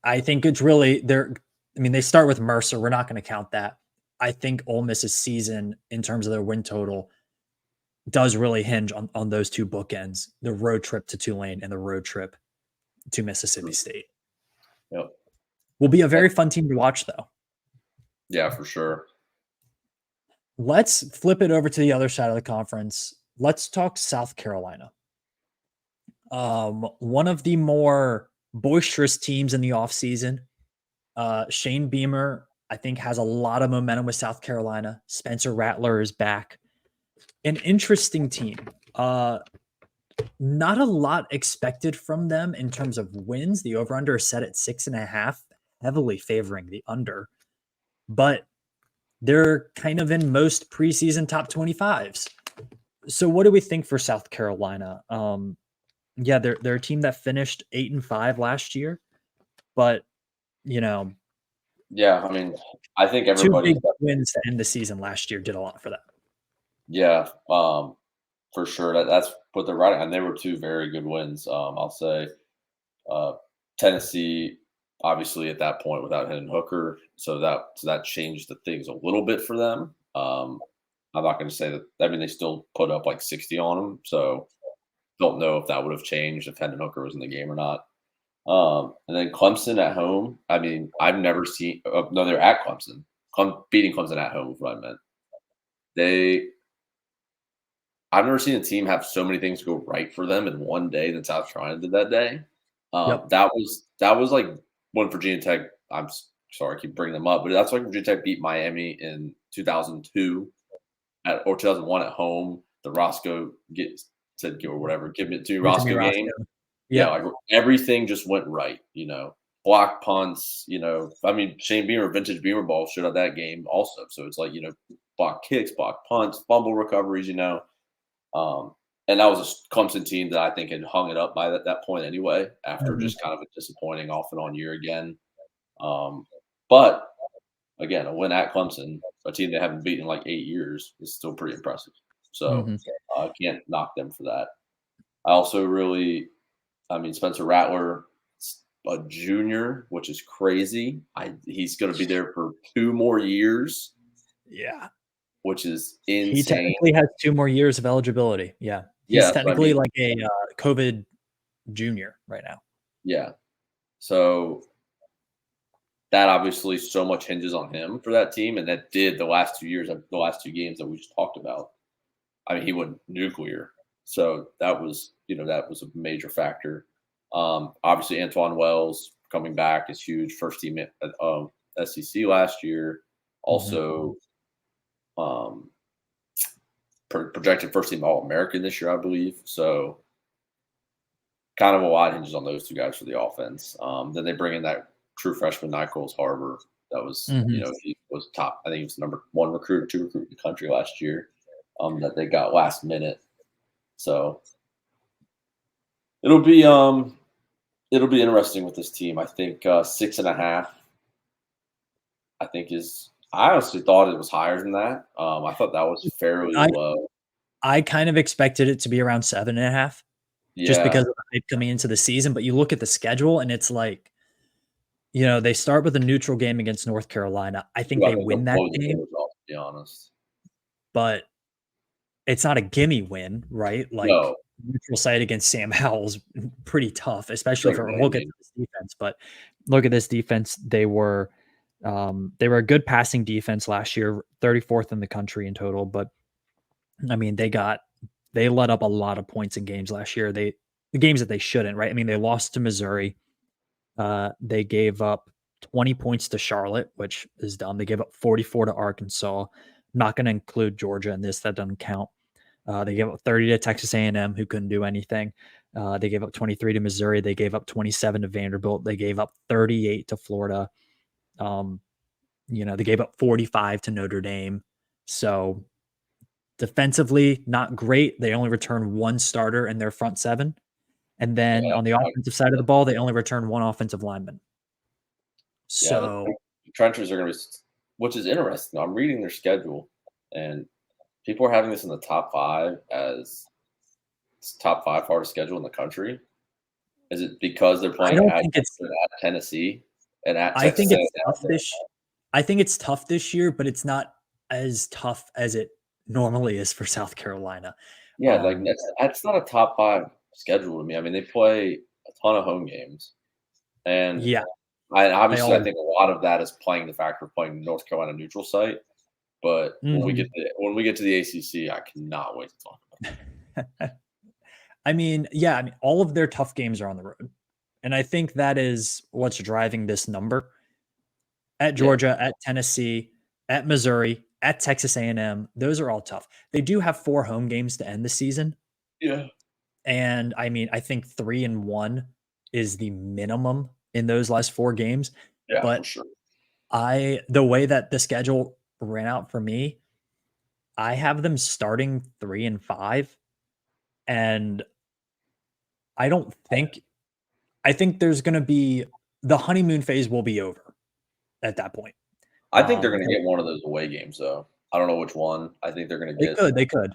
it's really they're. I mean, they start with Mercer. We're not going to count that. I think Ole Miss's season in terms of their win total does really hinge on those two bookends: the road trip to Tulane and the road trip to Mississippi Mhm. State. Yep. Will be a And very fun team to watch, though. yeah, for sure. Let's flip it over to the other side of the conference. Let's talk South Carolina. One of the more boisterous teams in the offseason. Shane Beamer, I think, has a lot of momentum with South Carolina. Spencer Rattler is back. An interesting team. Not a lot expected from them in terms of wins. The over-under is set at 6.5, heavily favoring the under. But they're kind of in most preseason top 25s. So what do we think for South Carolina? Yeah, they're a team that finished 8-5 last year, but you know, Yeah, I mean, I think 2 everybody's big wins to end the season last year did a lot for that. yeah, for sure. That's what they're right, and they were 2 very good wins. I'll say, uh, Tennessee, obviously at that point without Hendon Hooker, so that changed the things a little bit for them. I'm not going to say that. I mean, they still put up like 60 on them, so don't know if that would have changed if Hendon Hooker was in the game or not. And then Clemson at home. I mean, I've never seen. No, they're at Clemson. Beating Clemson at home is what I meant. They I've never seen a team have so many things go right for them in one day than South Carolina did that day. Yep. That was like when Virginia Tech. Sorry, I keep bringing them up, but that's like Virginia Tech beat Miami in 2002 or 2001 at home. The Roscoe said or whatever, give it to Give it to me, Roscoe game. Roscoe. Yeah, Yep. like everything just went right. Block punts. I mean, Shane Beamer, vintage Beamer ball showed up that game also. So it's like block kicks, block punts, fumble recoveries. And that was a Clemson team that I think had hung it up by that point anyway, after Mhm. just kind of a disappointing off and on year again. But again, a win at Clemson, a team they haven't beaten in like 8 years, is still pretty impressive. So Mhm. can't knock them for that. I also I mean, Spencer Rattler, a junior, which is crazy. He's going to be there for 2 more years, Yeah. which is He insane. technically has 2 more years of eligibility. Yeah. He's Yeah, so I technically mean, like a, COVID junior right now. yeah. So that obviously so much hinges on him for that team, and that did the last 2 years, the last 2 games that we just talked about. I mean, he went nuclear, so that was a major factor. Obviously, Antoine Wells coming back is huge. First team at SEC last year, Mhm. also um, projected first team All American this year, I believe. So kind of a lot hinges on those two guys for the offense. Then they bring in that true freshman Nichols Harbor. That was, Mhm. he was top. I think he was the number one recruit or two recruit in the country last year. That they got last minute. So it'll be interesting with this team. I think 6.5. I think is. I honestly thought it was higher than that. I thought that was fairly I low. I kind of expected it to be around 7.5 just Yeah, because of the hype coming into the season, but you look at the schedule and it's like, they start with a neutral game against North Carolina. I think I they think they'll win that blow the game, doors off. To be honest, but it's not a gimme win, right? Like, no, neutral site against Sam Howell's pretty tough, especially they're for look at winning. this defense, but look at this defense. They were a good passing defense last year, 34th in the country in total, but I mean, they let up a lot of points in games last year. The games that they shouldn't, right? I mean, they lost to Missouri. They gave up 20 points to Charlotte, which is dumb. They gave up 44 to Arkansas. Not going to include Georgia in this. That doesn't count. They gave up 30 to Texas A&M, who couldn't do anything. They gave up 23 to Missouri. They gave up 27 to Vanderbilt. They gave up 38 to Florida. Um, they gave up 45 to Notre Dame. So defensively, not great. They only returned one starter in their front seven. And then Yeah, on the offensive side of the ball, they only returned one offensive lineman. yeah. So The trenches are going to be, which is interesting. I'm reading their schedule, and people are having this in the top five as top five hardest schedule in the country. Is it because they're I playing don't at think it's Tennessee and at I Texas think it's A&M? tough this I think it's tough this year, but it's not as tough as it normally is for South Carolina. Yeah, like Um, that's not a top five schedule to me. I mean, they play a ton of home games, and yeah, they obviously, I always think a lot of that is playing the factor of playing North Carolina neutral site. But Mhm. when we get to the ACC, I cannot wait to talk about I mean, yeah, I mean, all of their tough games are on the road, and I think that is what's driving this number. At it. Yeah, Georgia, at Tennessee, at Missouri, at Texas A&M, those are all tough. They do have 4 home games to end the season, yeah, and I mean, I think 3-1 is the minimum in those last 4 games, yeah, for but sure. the way that the schedule ran out for me, I have them starting 3-5, and I don't think I think there's gonna be the honeymoon phase will be over at that point. I think they're going to They'll get one of those away games, though. I don't know which one. I think they're going to get. they could.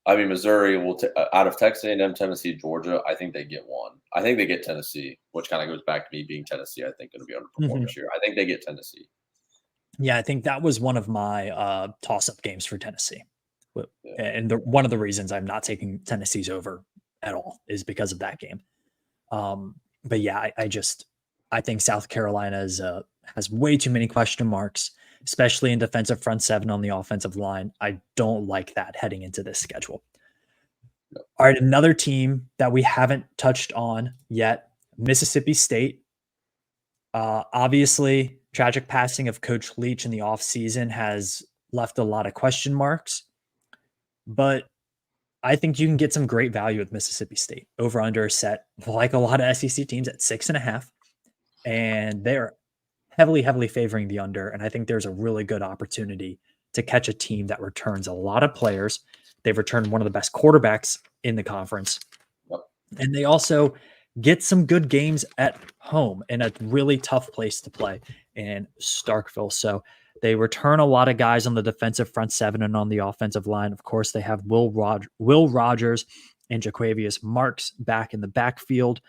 I mean, Missouri will out of Texas A&M, Tennessee, Georgia. I think they get one. I think they get Tennessee, which kind of goes back to me being Tennessee. I think going to be underperforming Mhm. this year. I think they get Tennessee. Yeah, I think that was one of my, toss-up games for Tennessee. W Yeah, and one of the reasons I'm not taking Tennessee's over at all is because of that game. But yeah, I think South Carolina has way too many question marks, especially in defensive front seven on the offensive line. I don't like that heading into this schedule. yeah, All right, another team that we haven't touched on yet, Mississippi State. Obviously, tragic passing of Coach Leach in the offseason has left a lot of question marks, but I think you can get some great value with Mississippi State over under a set, like a lot of SEC teams at 6.5. And they're heavily, heavily favoring the under. And I think there's a really good opportunity to catch a team that returns a lot of players. They've returned one of the best quarterbacks in the conference. yep, And they also get some good games at home in a really tough place to play in Starkville. So they return a lot of guys on the defensive front seven and on the offensive line. Of course, they have Will Rogers and Jaquavius Marks back in the backfield.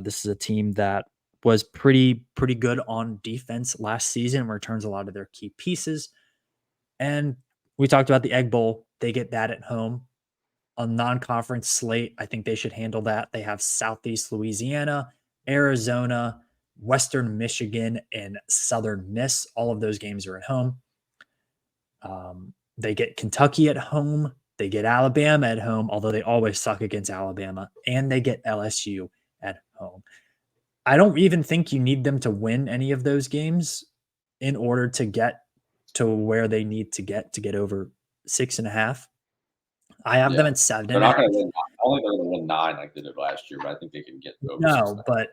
This is a team that was pretty good on defense last season, returns a lot of their key pieces. And we talked about the Egg Bowl. They get that at home. A non-conference slate, I think they should handle that. They have Southeast Louisiana, Arizona, Western Michigan, and Southern Miss. All of those games are at home. They get Kentucky at home. They get Alabama at home, although they always suck against Alabama, and they get LSU at home. I don't even think you need them to win any of those games in order to get to where they need to get over 6.5. I have yeah. them at seven They're and a not going half. to win. don't think they're going to win 9 like they did last year, but I think they can get over 6 No, but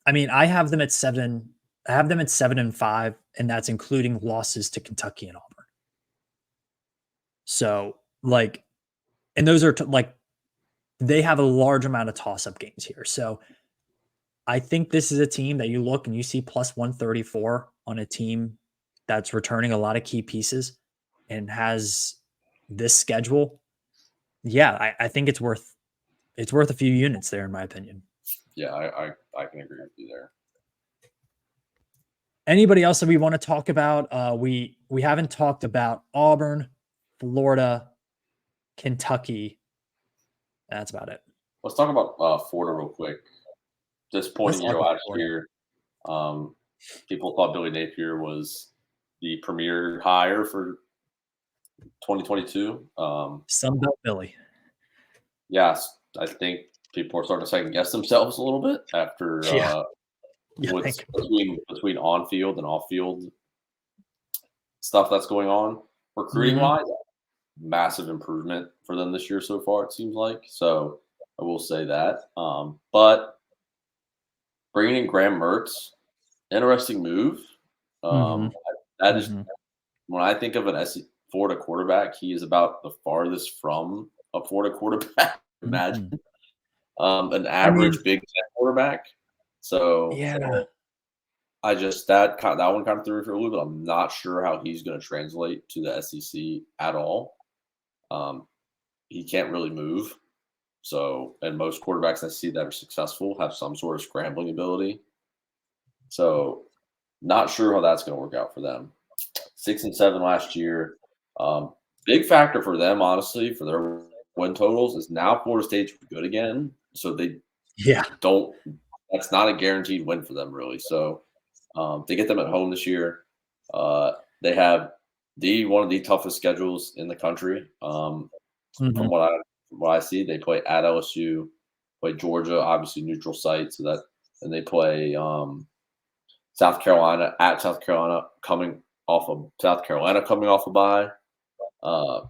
I mean, I have them at 7. I have them at 7-5, and that's including losses to Kentucky and Auburn. So, like, and those are like they have a large amount of toss-up games here. So, I think this is a team that you look and you see plus 134 on a team that's returning a lot of key pieces and has this schedule. Yeah, I think it's worth a few units there, in my opinion. Yeah, I can agree with you there. Anybody else that we want to talk about? We haven't talked about Auburn, Florida, Kentucky. That's about it. Let's talk about Florida real quick. Let's Disappointing talk year about last Florida. year. People thought Billy Napier was the premier hire for 2022. Sunbelt Billy. Yes, I think people are starting to second guess themselves a little bit after Yeah, you what's think? between on field and off field stuff that's going on. Recruiting Mhm, wise, massive improvement for them this year so far. It seems like so. I will say that. But bringing in Graham Mertz, interesting move. mhm, Um, that is mhm, when I think of an Florida quarterback, he is about the farthest from a Florida quarterback. Imagine mhm. an I mean, average Big Ten quarterback. So yeah. I just that one kind of threw me for a loop. But I'm not sure how he's going to translate to the SEC at all. Um, he can't really move. So, and most quarterbacks I see that are successful have some sort of scrambling ability. So, not sure how that's going to work out for them. 6-7 last year. Um, Big factor for them, honestly, for their win totals is now Florida State's good again. So they Yeah. don't. That's not a guaranteed win for them, really. So they get them at home this year. Uh, they have one of the toughest schedules in the country. Mhm, From what I see, they play at LSU, play Georgia, obviously neutral site, so that and they play South Carolina coming off a bye. Uh,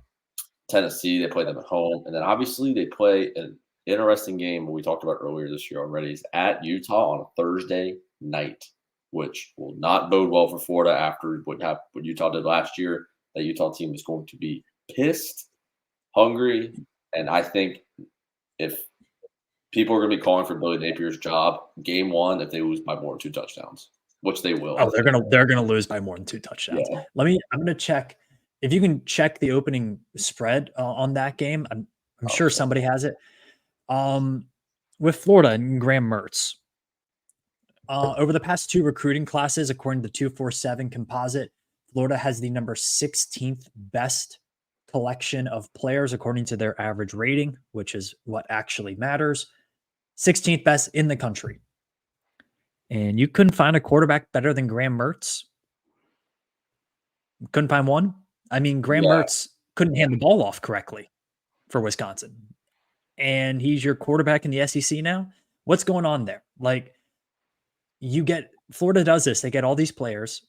Tennessee, they play them at home, and then obviously they play an interesting game we talked about earlier this year already is at Utah on a Thursday night, which will not bode well for Florida after what Utah did last year. That Utah team is going to be pissed, hungry, and I think if people are going to be calling for Billy Napier's job, game one, if they lose by more than 2 touchdowns, which they will, I oh, think. they're gonna lose by more than 2 touchdowns. Yeah. I'm gonna check if you can check the opening spread on that game. I'm sure Okay. somebody has it. Um, with Florida and Graham Mertz. Over the past 2 recruiting classes, according to the 247 composite, Florida has the number 16th best collection of players according to their average rating, which is what actually matters. 16th best in the country. And you couldn't find a quarterback better than Graham Mertz. Couldn't find one. I mean, Graham Yeah. Mertz couldn't hand the ball off correctly for Wisconsin. And he's your quarterback in the SEC now. What's going on there? Like, you get Florida does this. They get all these players,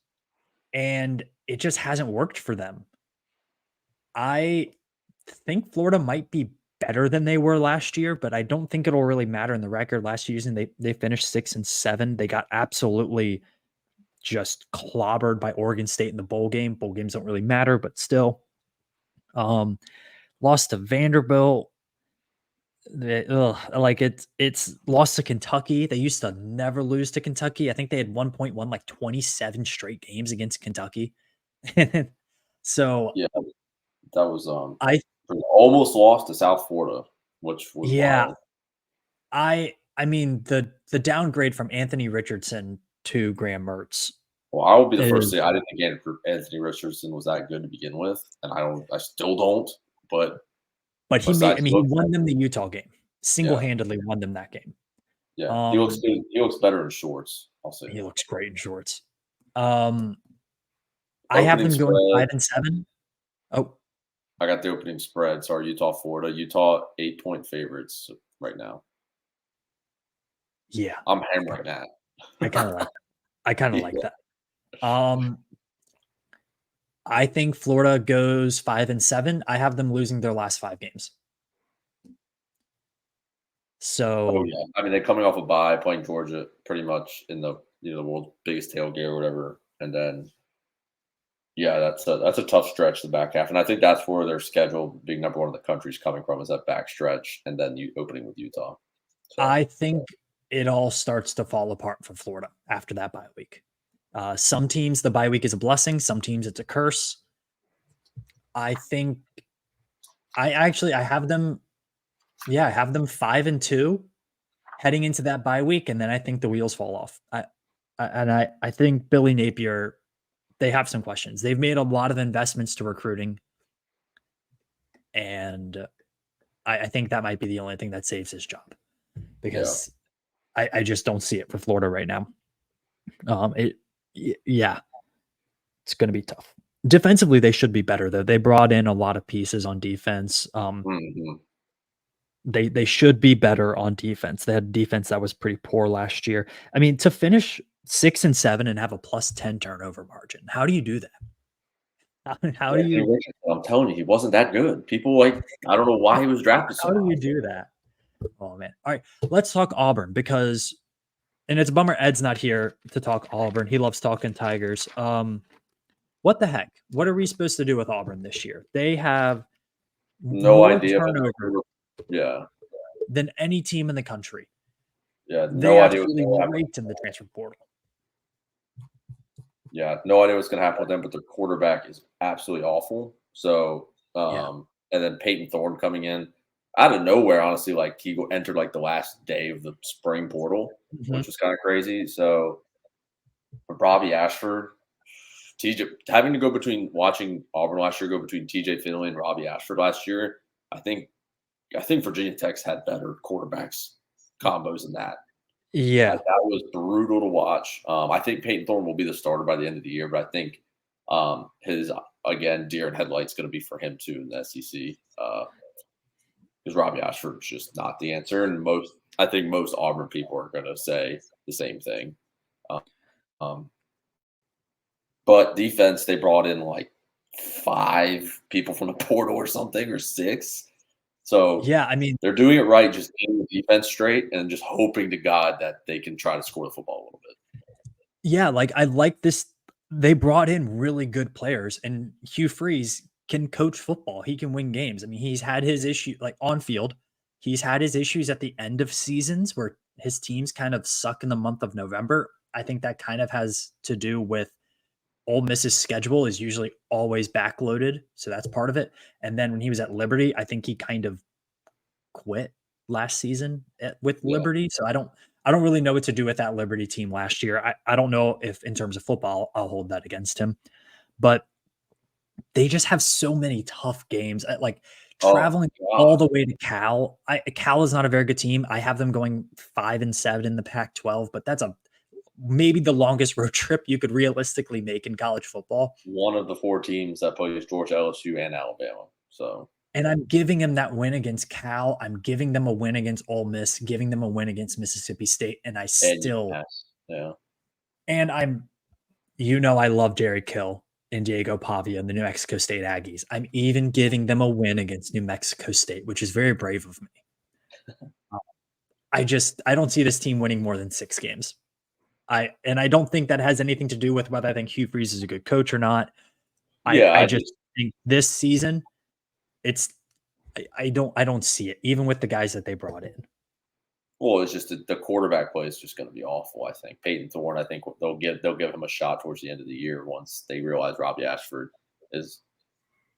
and it just hasn't worked for them. I think Florida might be better than they were last year, but I don't think it'll really matter in the record. Last season, they finished 6-7. They got absolutely just clobbered by Oregon State in the bowl game. Bowl games don't really matter, but still. Um, Lost to Vanderbilt. Like it's lost to Kentucky. They used to never lose to Kentucky. I think they had 1.1 like 27 straight games against Kentucky. So Yeah. That was I almost lost to South Florida, which was yeah, wild. I mean the downgrade from Anthony Richardson to Graham Mertz Well, I will be the first to is say I didn't think Anthony Richardson was that good to begin with, and I still don't. But but besides, he won them the Utah game. yeah, Single-handedly won them that game. yeah, he looks Um good. He looks better in shorts. I'll say he that. looks great in shorts. Um I have Opening them going spread. 5-7. Oh, I got the opening spread. Sorry, Utah, Florida. Utah 8-point favorites right now. yeah. I'm hammering that. I kind of like I kind of like Yeah. that. Um I think Florida goes 5-7. I have them losing their last 5 games. Oh So yeah, I mean they're coming off a bye, playing Georgia pretty much in the the world's biggest tailgate or whatever, and then yeah, that's a tough stretch the back half, and I think that's where their schedule being number one in the country is coming from is that back stretch, and then you opening with Utah. So I think it all starts to fall apart for Florida after that bye week. Some teams, the bye week is a blessing. Some teams, it's a curse. I think I have them. Yeah, I have them 5-2 heading into that bye week, and then I think the wheels fall off. I think Billy Napier, they have some questions. They've made a lot of investments to recruiting, and I think that might be the only thing that saves his job yeah, because I just don't see it for Florida right now. It yeah, it's going to be tough. Defensively, they should be better though. They brought in a lot of pieces on defense. hmm They should be better on defense. They had defense that was pretty poor last year. I mean, to finish 6-7 and have a +10 turnover margin, how do you do that? How do Anthony you Richardson. I'm telling you, he wasn't that good. People like I don't know why he was drafted so how do you high. do that? Oh man. All right, let's talk Auburn because and it's a bummer Ed's not here to talk Auburn. He loves talking Tigers. What the heck? What are we supposed to do with Auburn this year? They have No more idea. But turnover yeah, than any team in the country. yeah, They no idea what's absolutely going to happen. raked in the transfer portal. Yeah, no idea what's going to happen with them. But their quarterback is absolutely awful. So, Yeah. and then Peyton Thorne coming in out of nowhere. Honestly, like entered like the last day of the spring portal, Mhm. which was kind of crazy. So, Robbie Ashford, TJ having to go between watching Auburn last year go between TJ Finley and Robbie Ashford last year. I think I think Virginia Tech's had better quarterbacks combos than that. Yeah. Like that was brutal to watch. I think Peyton Thorne will be the starter by the end of the year, but I think his again deer and headlights going to be for him too in the SEC because Robbie Ashford's just not the answer, and I think most Auburn people are going to say the same thing. Um, um, but defense, they brought in like 5 people from the portal or something, or 6. So Yeah, I mean, they're doing it right, just getting the defense straight and just hoping to God that they can try to score the football a little bit. yeah, like, I like this they brought in really good players, and Hugh Freeze can coach football, he can win games. I mean, he's had his issue like, on field, he's had his issues at the end of seasons where his teams kind of suck in the month of November. I think that kind of has to do with Ole Miss's schedule is usually always backloaded, so that's part of it, and then when he was at Liberty, I think he kind of quit last season with Yeah. Liberty. So I don't really know what to do with that Liberty team last year. I don't know if in terms of football I'll hold that against him, but they just have so many tough games. Like Oh traveling all god. the way to Cal. Cal is not a very good team. I have them going 5-7 in the Pac-12, but that's a maybe the longest road trip you could realistically make in college football. One of the 4 teams that plays Georgia, LSU, and Alabama. So And I'm giving him that win against Cal. I'm giving them a win against Ole Miss, giving them a win against Mississippi State, and I and still UMass. Yeah. and I'm I love Jerry Kill and Diego Pavia and the New Mexico State Aggies. I'm even giving them a win against New Mexico State, which is very brave of me. Uh, I don't see this team winning more than 6 games. I don't think that has anything to do with whether I think Hugh Freeze is a good coach or not. Yeah, I I just just think this season it's I don't see it even with the guys that they brought in. well, it's just the quarterback play is just going to be awful. I think Peyton Thorne. I think they'll give him a shot towards the end of the year once they realize Robbie Ashford is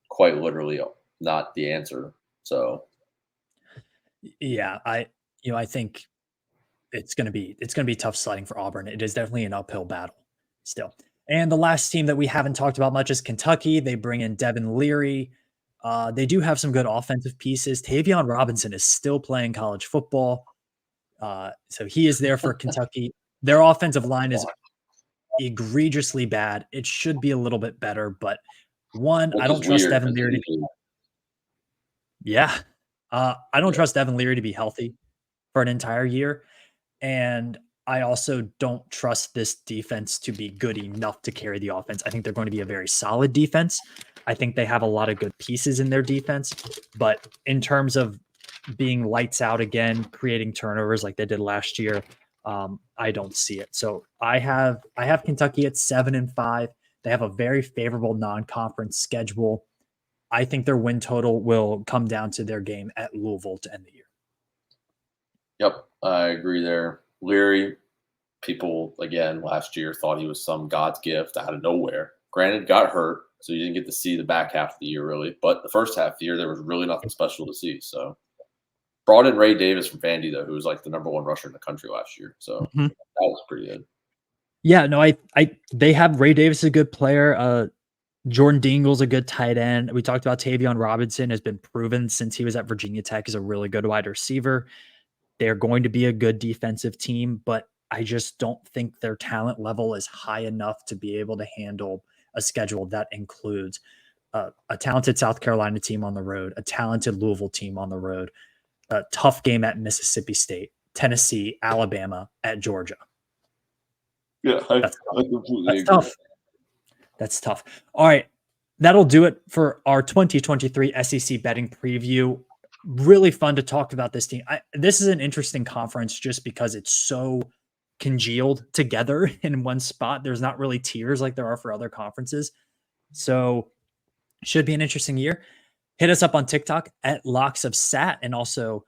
quite literally not the answer. So Yeah, I think it's gonna be tough sledding for Auburn. It is definitely an uphill battle still. And the last team that we haven't talked about much is Kentucky. They bring in Devin Leary. They do have some good offensive pieces. Tavion Robinson is still playing college football, so he is there for Kentucky. Their offensive line is egregiously bad. It should be a little bit better, but one, I which don't is trust weird Devin because Leary to usually yeah. I don't yeah. trust Devin Leary to be healthy for an entire year. And I also don't trust this defense to be good enough to carry the offense. I think they're going to be a very solid defense. I think they have a lot of good pieces in their defense, but in terms of being lights out again, creating turnovers like they did last year. I don't see it. So I have Kentucky at 7-5. They have a very favorable non-conference schedule. I think their win total will come down to their game at Louisville to end the year. Yep, I agree there. Leary, people again last year thought he was some God's gift out of nowhere. Granted, got hurt, so you didn't get to see the back half of the year really. But the first half of the year, there was really nothing special to see. So brought in Ray Davis from Vandy though, who was like the #1 rusher in the country last year. So Mhm. that was pretty good. Yeah, no, they have Ray Davis, a good player. Jordan Dingle's a good tight end. We talked about Tavion Robinson has been proven since he was at Virginia Tech is a really good wide receiver. They're going to be a good defensive team, but I just don't think their talent level is high enough to be able to handle a schedule that includes a talented South Carolina team on the road, a talented Louisville team on the road, a tough game at Mississippi State, Tennessee, Alabama, at Georgia. Yeah, That's tough. I completely That's agree. tough. That's tough. All right. That'll do it for our 2023 SEC betting preview. Really fun to talk about this team. This is an interesting conference just because it's so congealed together in one spot. There's not really tiers like there are for other conferences. So should be an interesting year. Hit us up on TikTok at Locks of Sat and also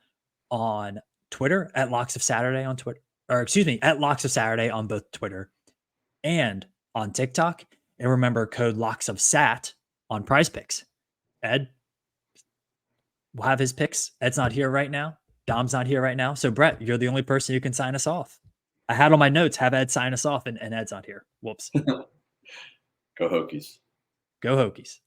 on Twitter at Locks of Saturday on Twitter, or excuse me, at Locks of Saturday on both Twitter and on TikTok. And remember, code Locks of Sat on Prize Picks. Ed will have his picks. Ed's not here right now. Dom's not here right now. So Brett, you're the only person who can sign us off. I had on my notes, have Ed sign us off, and Ed's not here. Whoops. Go Hokies. Go Hokies.